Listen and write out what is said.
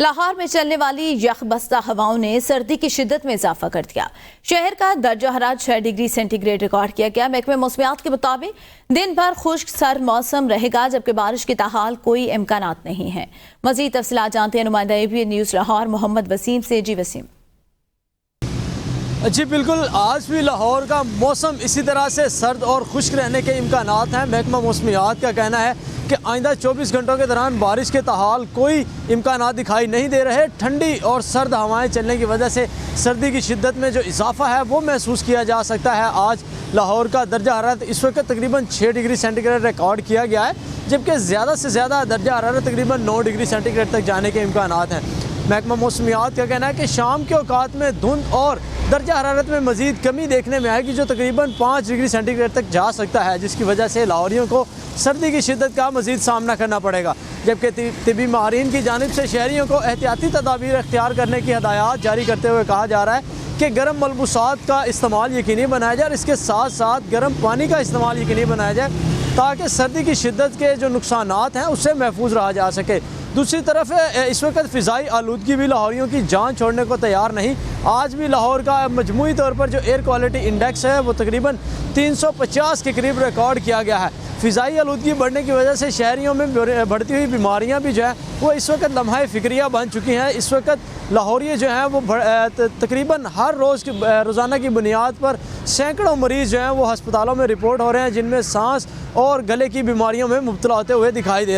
लाहौर में चलने वाली यखबस्ता हवाओं ने सर्दी की शिद्दत में इजाफा कर दिया। शहर का दर्जा हरारत 6 डिग्री सेंटीग्रेड रिकॉर्ड किया गया। महकमे मौसमियात के मुताबिक दिन भर खुश्क सर्द मौसम रहेगा, जबकि बारिश की ताहाल कोई इम्कानात नहीं है। मजीद तफसीलात जानते हैं नुमाइंदा ABN न्यूज़ लाहौर मोहम्मद वसीम से। जी वसीम। जी बिल्कुल, आज भी लाहौर का मौसम इसी तरह से सर्द और खुश्क रहने के इम्कानात हैं। महकमा मौसमियात का कहना है कि आइंदा 24 घंटों के दौरान बारिश के ताहाल कोई इम्कानात दिखाई नहीं दे रहे। ठंडी और सर्द हवाएं चलने की वजह से सर्दी की शिद्दत में जो इजाफा है वो महसूस किया जा सकता है। आज लाहौर का दर्जा हरारत इस वक्त तकरीबन 6 डिग्री सेंटीग्रेड रिकॉर्ड किया गया है, जबकि ज़्यादा से ज़्यादा दर्जा हरारत तकरीबन 9 डिग्री सेंटीग्रेड तक जाने के इम्कानात हैं। महकमा मौसमियात का कहना है कि शाम के औकात में धुंध और दर्जा हरारत में मज़ीद कमी देखने में आएगी, जो तकरीबन 5 डिग्री सेंटीग्रेड तक जा सकता है, जिसकी वजह से लाहौरियों को सर्दी की शिद्दत का मज़ीद सामना करना पड़ेगा। जबकि तिबी माहिरीन की जानिब से शहरियों को एहतियाती तदाबीर अख्तियार करने की हदायत जारी करते हुए कहा जा रहा है कि गर्म मलबूसात का इस्तेमाल यकीनी बनाया जाए और इसके साथ साथ गर्म पानी का इस्तेमाल यकीनी बनाया जाए, ताकि सर्दी की शिद्दत के जो नुकसानात हैं उससे महफूज रहा जा सके। दूसरी तरफ इस वक्त फ़िज़ाई आलूदगी भी लाहौरियों की जान छोड़ने को तैयार नहीं। आज भी लाहौर का मजमूई तौर पर जो एयर क्वालिटी इंडेक्स है वो तकरीबन 350 के करीब रिकॉर्ड किया गया है। फ़िज़ाई आलूदगी बढ़ने की वजह से शहरियों में बढ़ती हुई बीमारियां भी जो है वो इस वक्त लम्हा फ़िक्रिया बन चुकी हैं। इस वक्त लाहौरी जो हैं वो तकरीबन हर रोज़ाना की बुनियाद पर सैकड़ों मरीज़ जो हैं वो हस्पतालों में रिपोर्ट हो रहे हैं, जिनमें सांस और गले की बीमारियों में मुब्तला होते हुए दिखाई दे